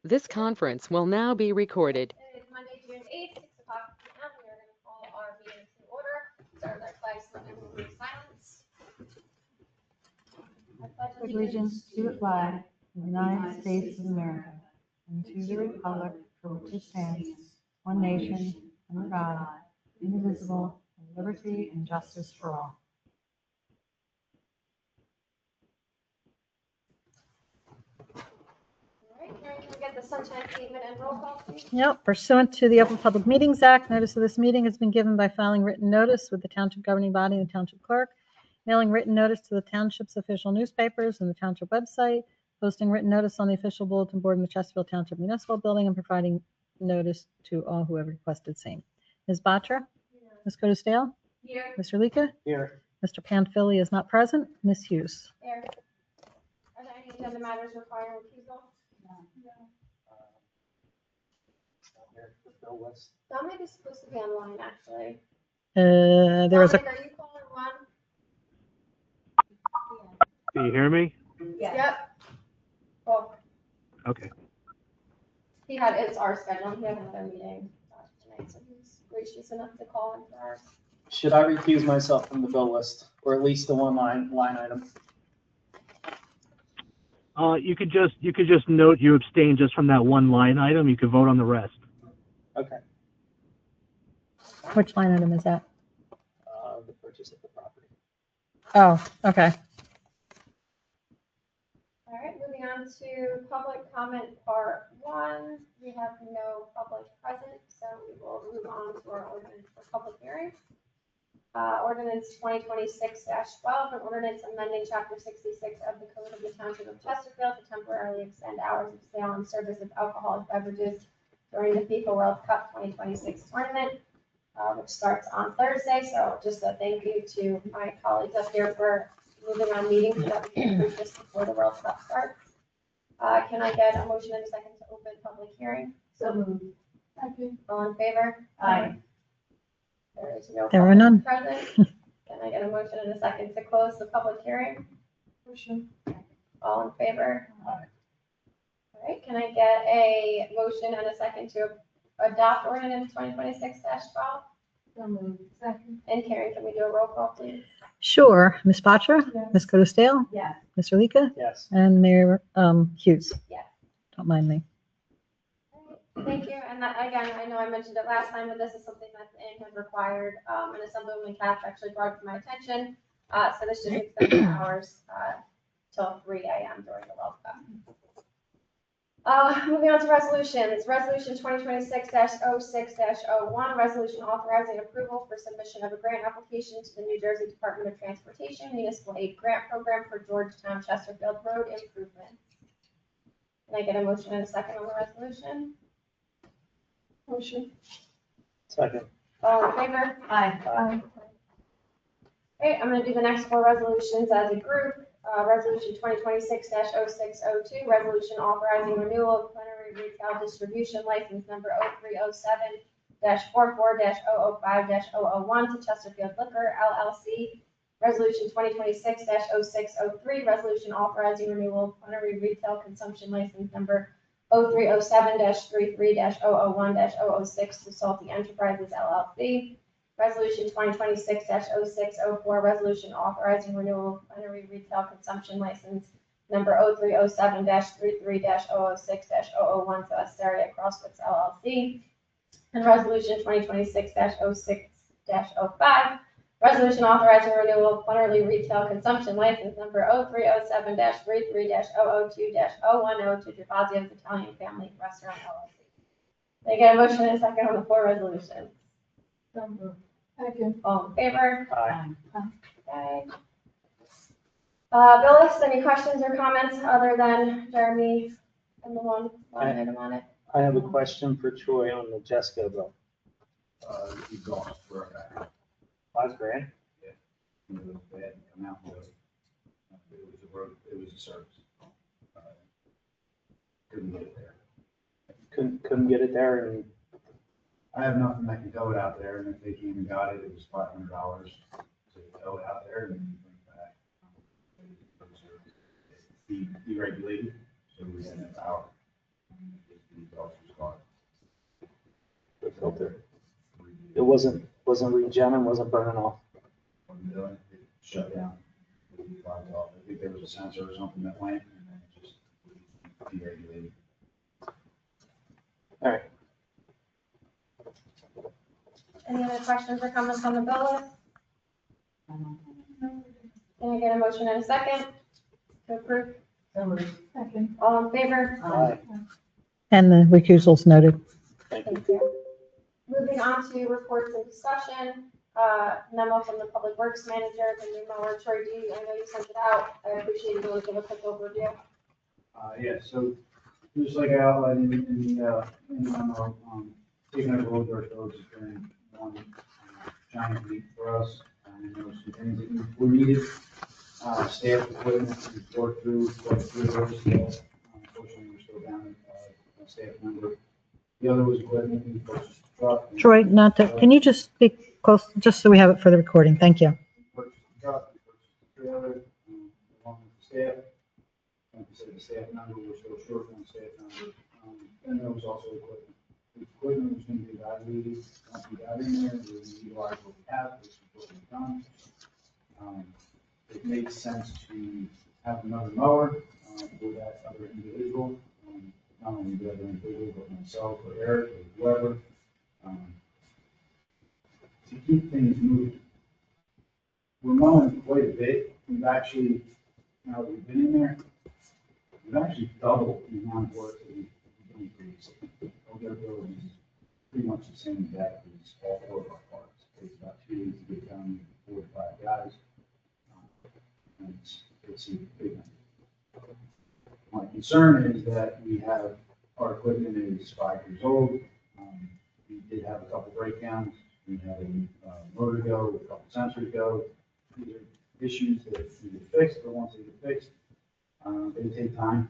This conference will now be recorded. It is Monday, June 8th, 6 o'clock p.m. We are going to call our meeting to order. Start with our flag salute and moment of silence. I pledge Allegiance to the flag of the United States of America and to the republic for which it stands, one nation, under God, indivisible, with liberty and justice for all. All right, Karen, can we get the sunshine statement and roll call, please? Yep, pursuant to the Open Public Meetings Act, notice of this meeting has been given by filing written notice with the Township governing body and the Township clerk, mailing written notice to the Township's official newspapers and the Township website, posting written notice on the official bulletin board in the Chesterfield Township Municipal Building, and providing notice to all who have requested same. Ms. Batra? Ms. Codestale? Here. Mr. Lika? Here. Mr. Panfili is not present. Ms. Hughes? Here. Are there any agenda matters requiring recusal? Bill list. That might be supposed to be online, actually. There was a, Dominic, are you calling one? Do you hear me? Yep. Well, Okay. it's our schedule. He had another meeting tonight, so he's gracious enough to call in for ours. Should I recuse myself from the bill list, or at least the one line item? You could just note you abstained just from that one line item. You could vote on the rest. Okay. which line item is that? The purchase of the property. Oh, okay. All right, moving on to public comment part 1. We have no public present, so we will move on to our ordinance for public hearing. Ordinance 2026-12, an ordinance amending chapter 66 of the Code of the Township of Chesterfield to temporarily extend hours of sale and service of alcoholic beverages during the FIFA World Cup 2026 tournament, which starts on Thursday. So just a thank you to my colleagues up here for moving on meetings so that we can approve this before the World Cup starts. Can I get a motion and a second to open public hearing? So moved. All in favor? Aye. There is no There were public none. present. Can I get a motion and a second to close the public hearing? Motion. All in favor? Aye. All right, can I get a motion and a second to adopt ordinance 2026-12? So moved. Second. And Karen, can we do a roll call, please? Sure. Ms. Batra? Yes. Ms. Codestale? Yes. Mr. Lika? Yes. And Mayor Hughes? Yes. Don't mind me. Thank you, and that, again, I know I mentioned it last time, but this is something that the inn has required, and Assemblywoman Cash actually brought it to my attention. So this just extends the hours, till 3 a.m. during the World Cup. Moving on to resolutions. Resolution 2026-06-01, resolution authorizing approval for submission of a grant application to the New Jersey Department of Transportation Municipal Aid Grant Program for Georgetown Chesterfield Road improvements. Can I get a motion and a second on the resolution? Motion. Second. All in favor? Aye. Aye. Okay, I'm gonna do the next 4 resolutions as a group. Resolution 2026-06-02, resolution authorizing renewal of plenary retail distribution license number 0307-44-005-001 to Chesterfield Liquor LLC. Resolution 2026-06-03, resolution authorizing renewal of plenary retail consumption license number 0307-33-001-006 to Salty Enterprises LLC. Resolution 2026-06-04, resolution authorizing renewal of plenary retail consumption license number 0307-33-006-001 to Asteria Crosswoods LLC. And resolution 2026-06-05, resolution authorizing renewal of plenary retail consumption license number 0307-33-002-010 to Gervasio's Italian Family Restaurant LLC. Can I get a motion and a second on the 4 resolutions? Second. All in favor? Aye. Okay. Bill list, any questions or comments other than Jeremy and the one item on it? I have a question for Troy on the Jesco bill. You cost for that. $5,000. It was bad, come out with it. It was a road, it was a service. Couldn't get it there. Couldn't get it there, and I have nothing that can tow it out there, and if they came and got it, it was $500 to tow it out there and bring it back. It was deregulated, so we had no power. the officer's car. The filter. It wasn't regenerating, wasn't burning off. Wasn't doing it, it shut down. It locked off. I think there was a sensor or something that went and then it just deregulated. All right. Any other questions or comments on the bill list? Can I get a motion in a second to approve? Second. All in favor? Aye. And the recusals noted. Thank you. Thank you. Moving on to reports and discussion, memo from the Public Works Manager, the new mower, Troy D. I know you sent it out. I appreciate you able to give a quick overview. Yeah, so just like I outlined in the memo, taking over Old Village has been one giant leap for us. And there were some things that were needed. Staff equipment, we worked through quite a few of those. Unfortunately, we're still down a staff member. The other was equipment, we purchased a truck. Troy, not to, can you just speak close, just so we have it for the recording? Thank you. Purchased a truck, we purchased a trailer, along with the staff. Like I said, the staff member, we're still short on staff member. And there was also equipment. The equipment was going to be evaluated, once we got in there, we were going to utilize what we have, which is what we've done. It makes sense to have another mower for that other individual, not only the other individual, but myself or Eric or whoever, to keep things moving. We're mowing quite a bit. We've actually, now that we've been in there, we've actually doubled the amount of work that we've been previously. Our building is pretty much the same depth as all four of our parts. It takes about 2 weeks to get done, 4 to 5 guys. And it's a big number. My concern is that we have, our equipment is 5 years old. We did have a couple breakdowns. We had a motor go, a couple sensors go. These are issues that need to be fixed, but once they get fixed, they take time.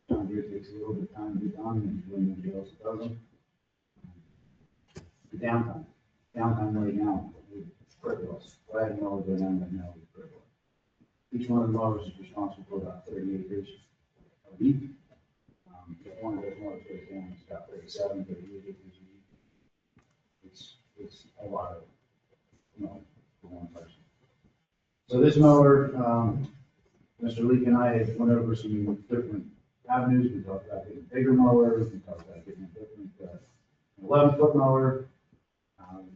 John Deere takes a little bit of time to be done, and when anybody else does them. The downtime right now is critical. What I have no idea right now is critical. Each one of the mowers is responsible for about 30 acres a week. If one of those mowers goes down, it's about 37, 38 acres a week. It's a lot of, for one person. So this mower, Mr. Leak and I had went over some different avenues. We talked about getting bigger mowers. We talked about getting a different 11-foot mower.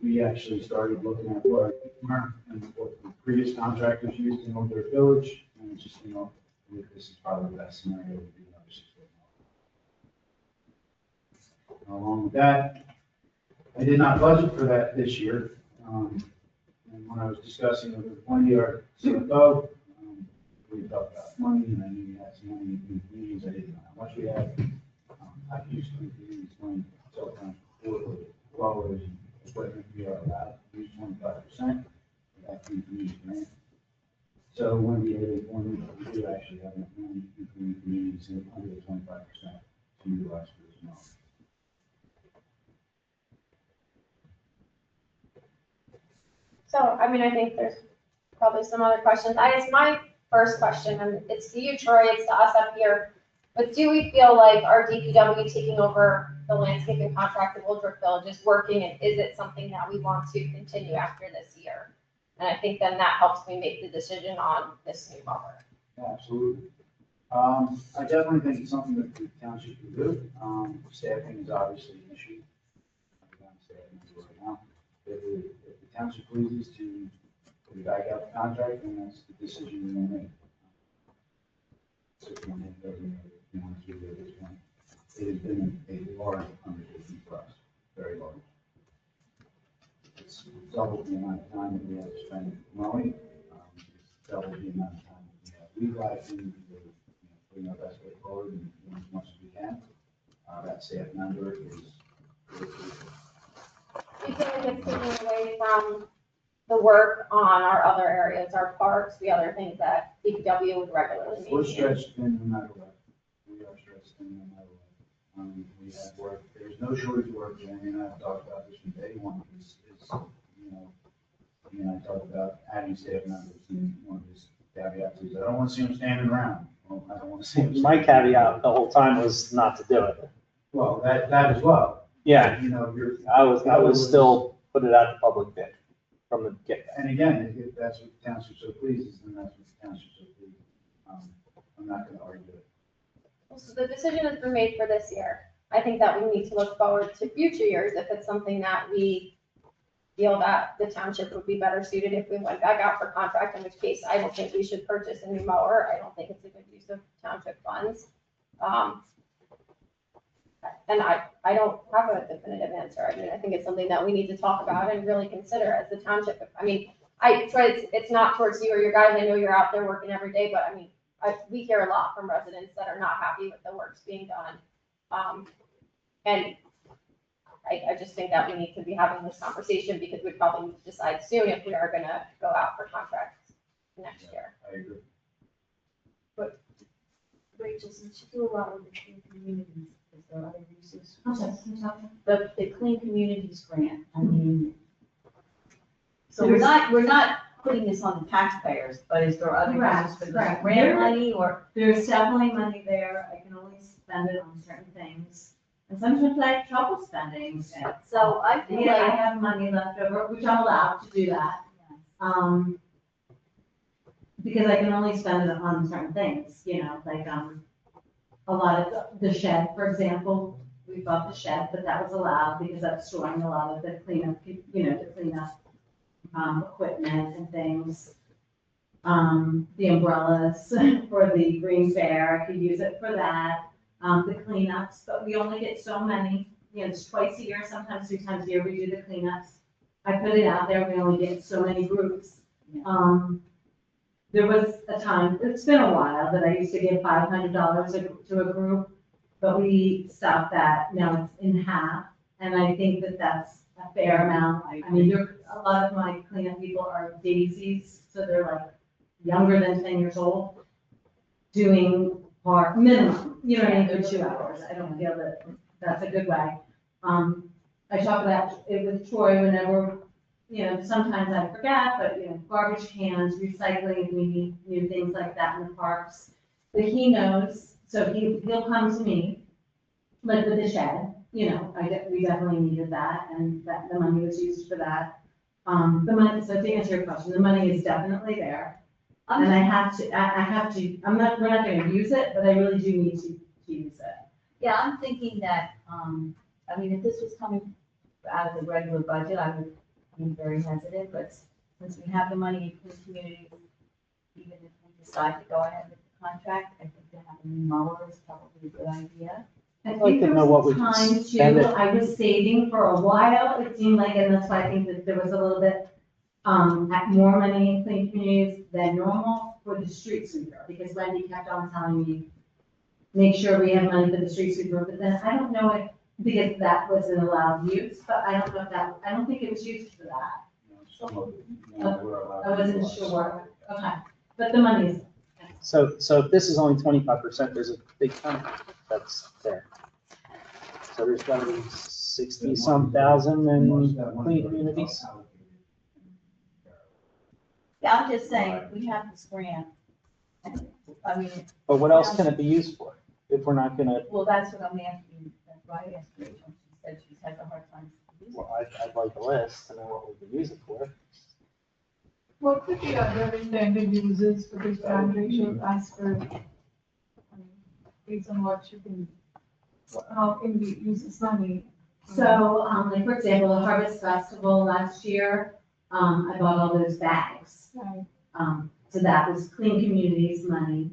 We actually started looking at what the previous contractors used in Old Village, and it's just, this is probably the best scenario would be another 6-foot mower. Along with that, I did not budget for that this year. And when I was discussing with our CFO, we talked about money, and I knew we had some money in the meetings. I didn't know how much we had. I used to use money several times before the flowers and equipment. We are allowed to use 25%. That can be used grant. So when we do actually have enough money between communities and under the 25% to utilize for this model. So, I think there's probably some other questions. I guess my first question, and it's to you, Troy, it's to us up here, but do we feel like our DPW taking over the landscaping contract of Old Village is working, and is it something that we want to continue after this year? And I think then that helps me make the decision on this new mower. Yeah, absolutely. I definitely think it's something that the township can do. Staffing is obviously an issue. Right now. If the township pleases to put it back out the contract, then that's the decision we will make. 6 months doesn't want to do at this point. It has been a large undertaking for us, very large. It's double the amount of time that we have to spend mowing, double the amount of time that we have legalizing, putting our best foot forward and doing as much as we can. That staff member is. Do you feel like it's taking away from the work on our other areas, our parks, the other things that DPW would regularly maintain? We're stretched thin no matter what. We are stretched thin no matter what. We have work, there's no shortage of work, and I've talked about this from day one, and I talked about adding staff members, and one of his caveats is, I don't want to see them standing around. Well, I don't want to see them. My caveat the whole time was not to do it. Well, that as well. Yeah, You know, I was still put it out to public bid from the get-go. and again, if that's what the township so pleases, then that's what the township so pleases. I'm not gonna argue it. So the decision has been made for this year. I think that we need to look forward to future years if it's something that we feel that the township would be better suited if we went back out for contract, in which case I don't think we should purchase a new mower. I don't think it's a good use of township funds. And I don't have a definitive answer. I mean, I think it's something that we need to talk about and really consider as the township. I mean, it's not towards you or your guys. I know you're out there working every day, but I mean, we hear a lot from residents that are not happy with the works being done. And I just think that we need to be having this conversation because we probably need to decide soon if we are gonna go out for contracts next year. I agree. Rachel, since you do a lot with the clean communities, is there other uses? I'm sorry, can you talk? The clean communities grant, I mean, so we're not putting this on the taxpayers, but is there other uses for this Correct. grant money or? There's definitely money there. I can only spend it on certain things. And sometimes I have trouble spending it. So I feel Yeah, I like, have money left over, which I'm allowed to do that. Because I can only spend it on certain things, you know, like, a lot of the shed, for example, we bought the shed, but that was allowed because that's storing a lot of the cleanup, you know, to clean up, equipment and things. The umbrellas for the green fair, I could use it for that. The cleanups, but we only get so many, you know, it's twice a year, sometimes 3 times a year we do the cleanups. I put it out there, we only get so many groups. There was a time, it's been a while, that I used to give $500 to a group, but we stopped that, now it's in half. And I think that that's a fair amount. I mean, a lot of my cleanup people are daisies, so they're like younger than 10 years old, doing part minimum, you know what I mean, they're 2 hours. I don't feel that that's a good way. I talk about it with Troy whenever, you know, sometimes I forget, but, you know, garbage cans, recycling, we need new things like that in the parks. But he knows, so he'll come to me, like with the shed, you know, we definitely needed that, and that the money was used for that. The money, so to answer your question, the money is definitely there. And I have to, we're not gonna use it, but I really do need to use it. yeah, I'm thinking that, I mean, if this was coming out of the regular budget, I would be very hesitant, but since we have the money in clean communities, even if we decide to go ahead with the contract, I think to have a new mower is probably a good idea. I I'd like think to there know what was we a can time spend too, it. I was saving for a while, it seemed like, and that's why I think that there was a little bit, more money in clean communities than normal for the street sweeper, because Wendy kept on telling me, make sure we have money for the street sweeper, but then I don't know if, because that was an allowed use, but I don't know if that, I don't think it was used for that. You know, some of it, you know, we're allowed I to wasn't utilize. sure, okay, but the money's, So if this is only 25%, there's a big chunk that's there. So there's gotta be 60-some thousand Most in of that money clean goes communities. allocated. Yeah, I'm just saying, we have this grant. I mean, But what else can it be used for if we're not gonna, well, that's what I'm asking, that's why I asked Rachel, she said she has a hard time. using it. well, I'd like a list to know what we can use it for. What could be other intended uses for this grant ratio as per, based on what you can, how can we use this money? so, like, for example, the Harvest Festival last year, I bought all those bags. Right. So that was clean communities money,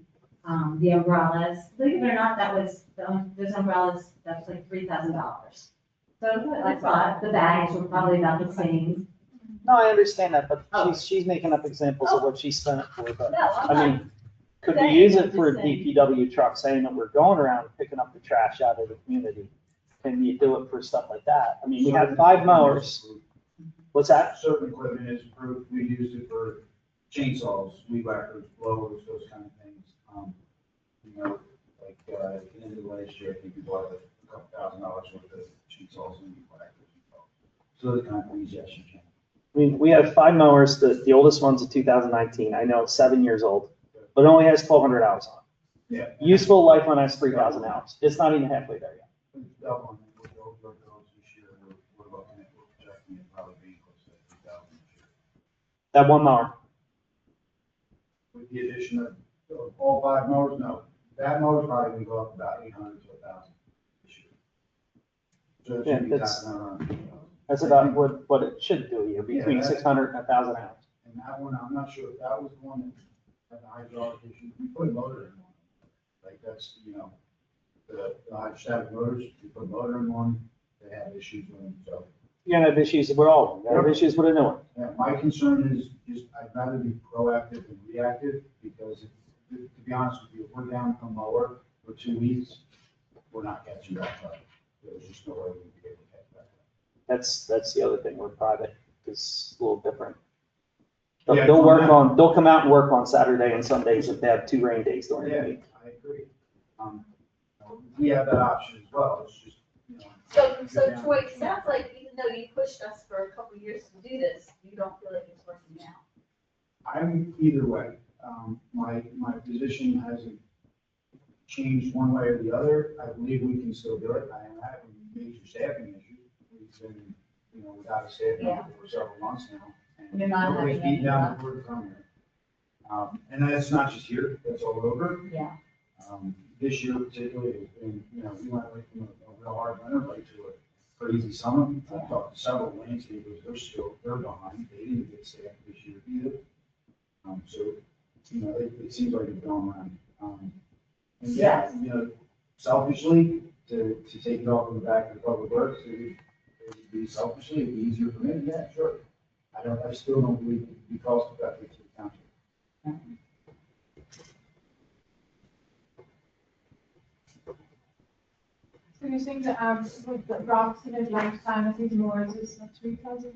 the umbrellas, believe it or not, that was, those umbrellas, that was like $3,000. So I thought the bags were probably about the same. No, I understand that, but Oh. she's making up examples of what she spent it for, but, No, I'm I not, mean, could we saying, use I'm it for a just saying. DPW truck saying that we're going around picking up the trash out of the community? Can you do it for stuff like that? I mean, we have 5 mowers. What's that? Certain equipment is approved, we used it for chainsaws, weed whackers, blowers, those kind of things. You know, like, at the end of last year, I think we bought a couple $1,000 worth of chainsaws and weed whackers. So the kind of things, yes, you can. We have 5 mowers, the oldest one's a 2019, I know it's 7 years old, but it only has 1,200 hours on it. Yeah. Useful life on has 3,000 hours, it's not even halfway there yet. It's doubling it with those girls this year. We're looking at, we're projecting it probably being close to 3,000 this year. That one mower. With the addition of all 5 mowers, no. That mower's probably gonna go up about 800 to 1,000 this year. So it Yeah, should be that's- tapping around 3,000. That's about what it should do here, between Yeah, that- 600 and 1,000 hours. And that one, I'm not sure if that was the one that had the hydraulic issue. We put a motor in one. Like that's, the hydrostatic motors, we put a motor in one, they had issues with them, so. You're gonna have issues with all of them. You have issues with a new one. Yeah, my concern is just, I'd rather be proactive than reactive, because to be honest with you, if we're down a mower for 2 weeks, we're not catching back up. There's just no way we'd be able to catch back up. That's the other thing. We're private. It's a little different. Yeah, They'll come out and work on Saturday and Sundays if they have 2 rain days during the Yeah, week. I agree. We have that option as well, it's just, So Troy, it sounds like even though you pushed us for a couple of years to do this, you don't feel like it's working now. I'm either way. My position hasn't changed one way or the other. I believe we can still do it. I am having major staffing issues. We've been, without a staff Yeah. for several months now. and You're not nobody's having any beating down luck? the door from here. And that's not just here, that's all over. Yeah. This year particularly, has been, we went away from a real hard winter right to a crazy summer. I talked to several landscapers, they're behind, they didn't get staff this year either. So, it seems like it's going around. And yeah, selfishly, to take it off of the back of the public works, it would be selfishly, it'd be easier for me, yeah, sure. I still don't believe it'd be cost effective to the township. So you're saying that, with the approximate lifetime of these mowers is 3,000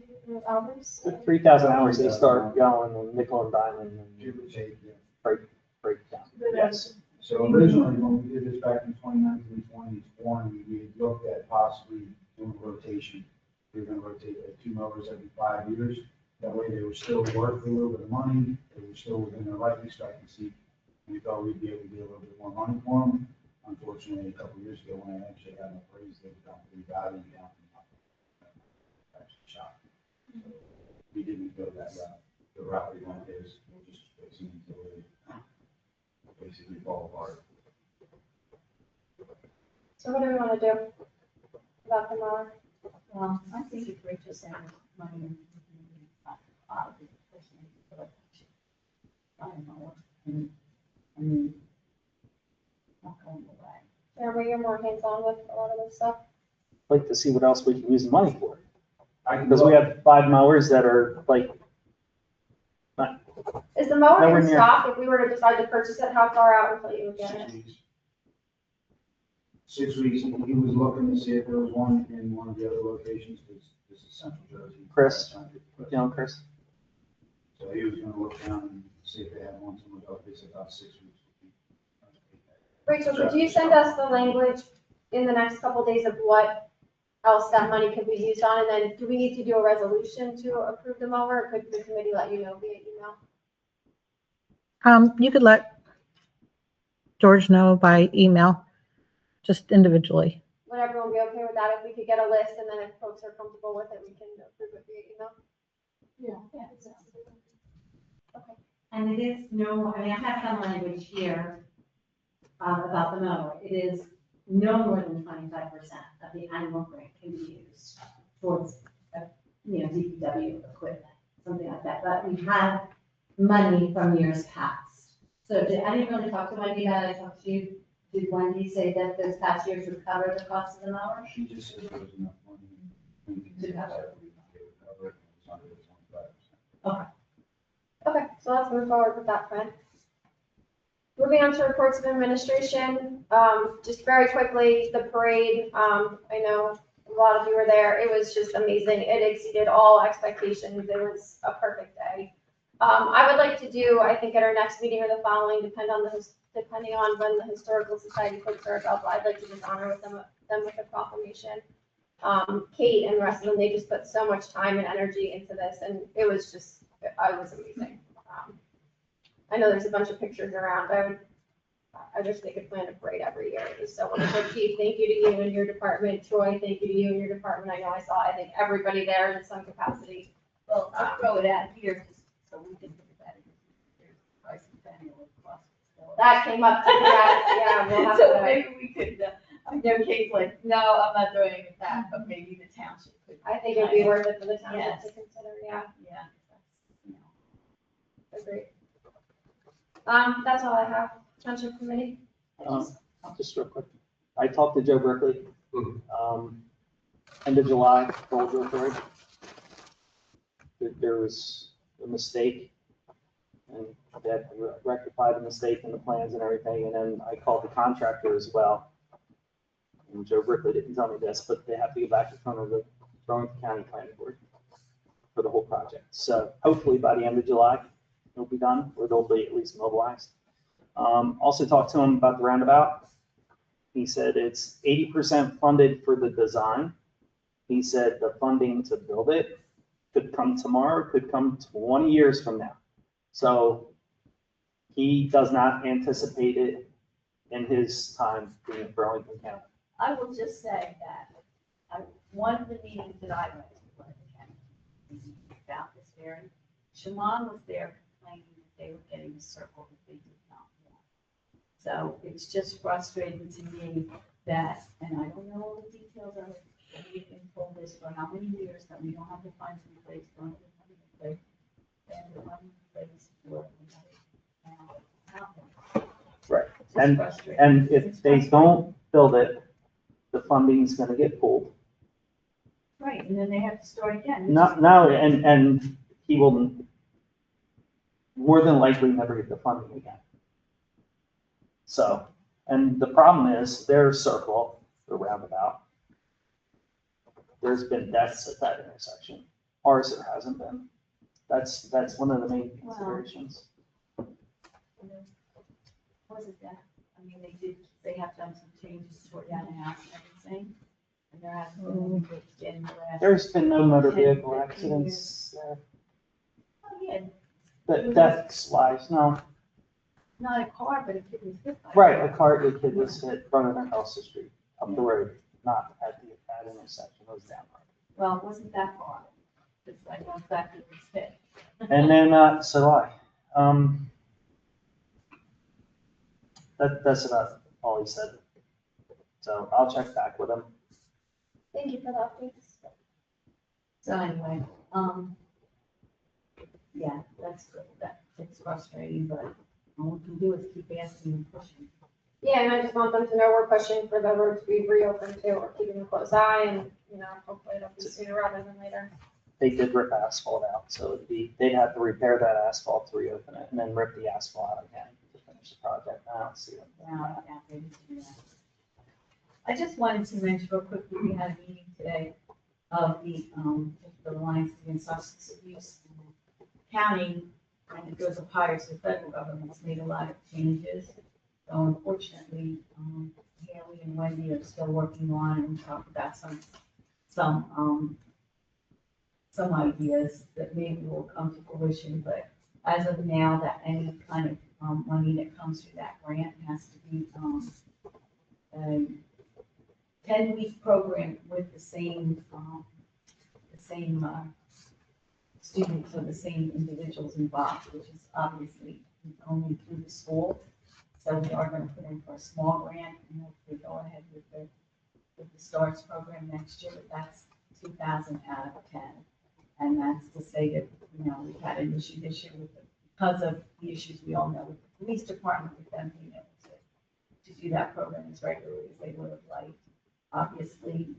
hours? With 3,000 hours, they start going and nickel and diamond Give and or take, yeah. break down. Yes. So originally, when we did this back in 2019, 2020, we had looked at possibly doing rotation. We were gonna rotate like 2 mowers every 5 years. That way they were still worth a little bit of money, they were still within their life expectancy. We thought we'd be able to get a little bit more money for them. Unfortunately, a couple of years ago, when I actually had them appraised, they dropped the value down from actually shot. We didn't go that route. The route we went is, we'll just fix them until they basically fall apart. So what do we want to do about the mower? Well, I think it's great to send money in. I don't know. I mean, not going away. Jeremy, you're more hands-on with a lot of this stuff. Like to see what else we can use the money for. I can Because we have 5 mowers that are like, Is the mower Nowhere in near. stock? If we were to decide to purchase it, how far out until you would get 6 it? weeks. 6 weeks, he was looking to see if there was one in one of the other locations, because this is Central Jersey. Chris. Chris. So he was gonna look down and see if they had one somewhere else, they said about 6 weeks. Rachel, could you send us the language in the next couple days of what else that money could be used on? And then do we need to do a resolution to approve the mower, or could the committee let you know via email? You could let George know by email, just individually. Would everyone be okay with that? If we could get a list, and then if folks are comfortable with it, we can approve it via email? Yeah. And it is I have some language here about the mower. It is no more than 25% of the annual grant can be used towards, DPW equipment, something like that. But we have money from years past. So I didn't really talk to Wendy about it. I talked to you. Did Wendy say that those past years would cover the cost of the mower? She just said there was enough money. To cover it. Cover it, it's under the 25%. Okay, so let's move forward with that plan. Moving on to reports of administration, just very quickly, the parade, I know a lot of you were there, it was just amazing, it exceeded all expectations, it was a perfect day. I would like to do, I think at our next meeting or the following, depending on when the Historical Society folks are available, I'd like to just honor them with a proclamation. Kate and the rest of them, they just put so much time and energy into this, and it was amazing. I know there's a bunch of pictures around. I wish they could plan a parade every year. It was so wonderful. Chief, thank you to you and your department. Troy, thank you to you and your department. I know I saw, I think, everybody there in some capacity. Well, I'll throw it out here just so we can think about it. There's price and value of cost. That came up, yeah, we'll have So to, maybe we could, I know Kate's like, no, I'm not doing it with that, but maybe the township could. I think it'd be worth it for the township Yes. to consider, yeah, Yeah. That's, you know. agreed. That's all I have. Township committee? Just real quick, I talked to Joe Berkeley, end of July, told Joe Berkeley. There was a mistake, and they had to rectify the mistake in the plans and everything, and then I called the contractor as well. And Joe Berkeley didn't tell me this, but they have to go back in front of the Burlington County Planning Board for the whole project. So hopefully by the end of July, it'll be done, or they'll be at least mobilized. Also talked to him about the roundabout. He said it's 80% funded for the design. He said the funding to build it could come tomorrow, could come 20 years from now. So he does not anticipate it in his time being in Burlington County. I will just say that one of the meetings that I went to, about this very, Shimon was there complaining that they were getting a circle that they did not want. So it's just frustrating to me that, and I don't know all the details of it, but we've been told this for how many years, that we don't have to find some place, don't have to find a place, and the money place for it. Right. It's And, frustrating. and if It's they frustrating. don't build it, the funding's gonna get pulled. Right, and then they have to start again. No, and he will more than likely never get the funding again. So, and the problem is their circle, the roundabout, there's been deaths at that intersection. Ours, there hasn't been. That's one of the main Wow. considerations. Wasn't that, I mean, they have done some changes toward down the house and everything, and there hasn't been any big getting grass. There's been no motor vehicle accidents there. Oh, yeah, But deaths wise, no. not a car, but a kid was hit by. it. Right, the kid was hit running across the street, up the road, not at that intersection, it was down the road. Well, it wasn't that far, it's like one factor was hit. And then, so do I. That's about all he said. So I'll check back with him. Thank you for the updates. So anyway, yeah, that's good, it's frustrating, but all we can do is keep asking and pushing. Yeah, and I just want them to know we're pushing for the road to be reopened too. We're keeping a close eye and, hopefully it'll be sooner rather than later. They did rip asphalt out, so they'd have to repair that asphalt to reopen it and then rip the asphalt out again to finish the project. I don't see it. Now, yeah, they need to do that. I just wanted to mention real quickly, we had a meeting today of the Alliance Against Substance Abuse in the county, and it goes up higher to the federal government. It's made a lot of changes. So unfortunately, Haley and Wendy are still working on it and talk about some ideas that maybe will come to fruition, but as of now, that any kind of money that comes through that grant has to be a 10-week program with the same students or the same individuals involved, which is obviously only through the school. So we are going to put in for a small grant and hopefully go ahead with the STARS program next year. That's 2,000 out of 10. And that's to say that, we've had an issue this year because of the issues we all know with the police department, with them being able to do that program as regularly as they would have liked. Obviously,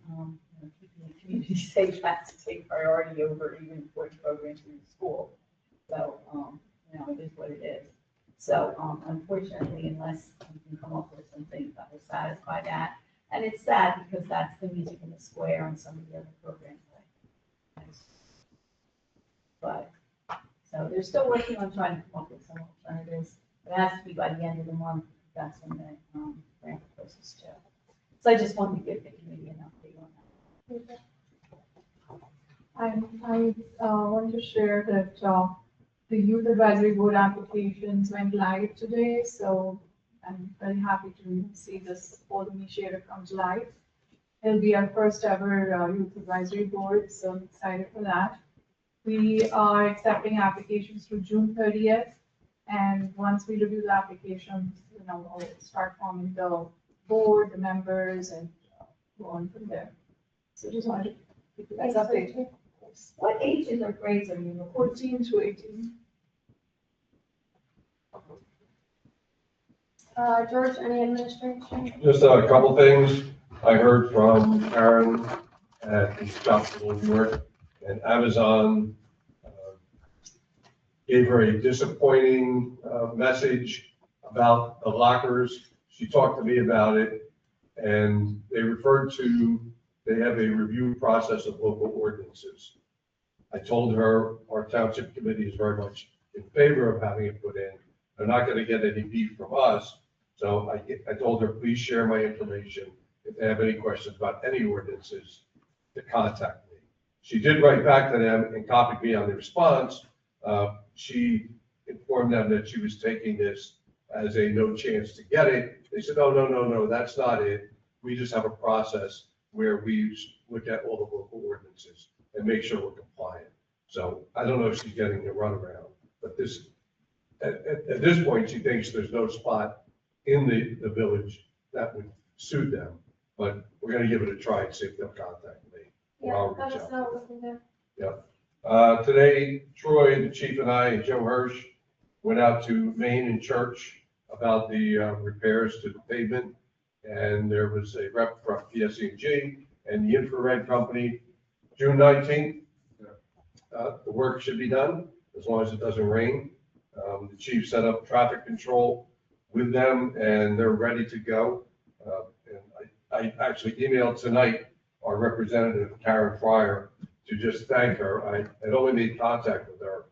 keeping the community safe has to take priority over even important programs in the school. So, it is what it is. So, unfortunately, unless we can come up with something that will satisfy that, and it's sad because that's the music in the square and some of the other programs. But, so they're still working on trying to come up with some alternatives. It has to be by the end of the month. That's when the grant proposals too. So I just wanted to give the committee an update on that. I want to share that the youth advisory board applications went live today, so I'm very happy to see this whole initiative come to life. It'll be our first ever youth advisory board, so I'm excited for that. We are accepting applications through June 30th, and once we review the applications, we'll start forming the board, the members, and go on from there. So just wanted to keep you guys updated. What ages or grades are you looking for? 14 to 18. George, any administration? Just a couple things. I heard from Karen at the Township, New York, and Amazon gave her a disappointing message about the lockers. She talked to me about it, and they referred to, they have a review process of local ordinances. I told her our township committee is very much in favor of having it put in. They're not going to get any beef from us. So I told her, please share my information. If they have any questions about any ordinances, to contact me. She did write back to them and copied me on the response. She informed them that she was taking this as a no chance to get it. They said, no, that's not it. We just have a process where we look at all the local ordinances and make sure we're compliant. So I don't know if she's getting the runaround, but this, at this point, she thinks there's no spot in the village that would suit them, but we're gonna give it a try and see if they'll contact me. Or Yeah, I'll let reach us out. know what we can do. Today, Troy, the chief, and I, and Joe Hirsch, went out to Main and Church about the repairs to the pavement. And there was a rep from PSE&G and the infrared company. June 19th, the work should be done as long as it doesn't rain. The chief set up traffic control with them and they're ready to go. And I actually emailed tonight our representative, Karen Fryer, to just thank her. I had only made contact with her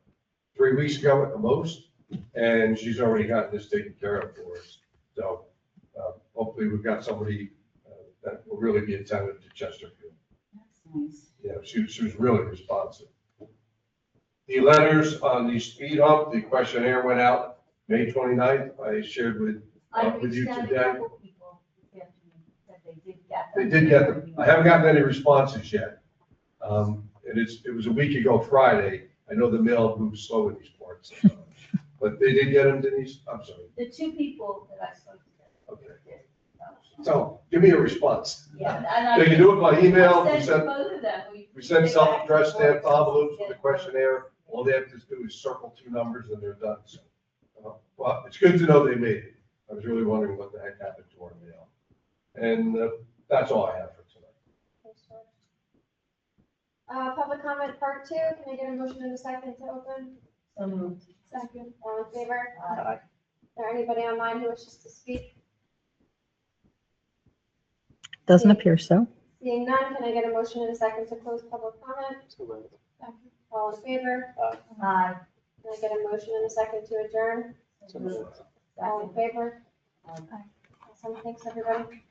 3 weeks ago at the most, and she's already gotten this taken care of for us. So hopefully we've got somebody that will really be attentive to Chesterfield. That's nice. Yeah, she was really responsive. The letters on the speed hump, the questionnaire went out May 29th. I shared with you reached out to a today. couple people this afternoon that they did get them. They did get them. I haven't gotten any responses yet. And it was a week ago Friday. I know the mail moves slow in these parts. But they did get them, Denise? I'm sorry. The two people that I spoke to. Okay. So give me a response. Yeah. And I- They can do it by email. I We sent sent, both of them. we sent self-addressed stamped envelopes with the questionnaire. All they have to do is circle 2 numbers and they're done. So, well, it's good to know they made it. I was really wondering what the heck happened to our mail. And that's all I have for tonight. Thanks, George. Public comment part 2, can I get a motion in a second to open? So moved. Second. All in favor? Aye. Is there anybody online who wishes to speak? Doesn't appear so. Seeing none, can I get a motion in a second to close public comment? So, Second. All in favor? Aye. Can I get a motion in a second to adjourn? so moved. All in favor? Aye. Awesome, thanks, everybody.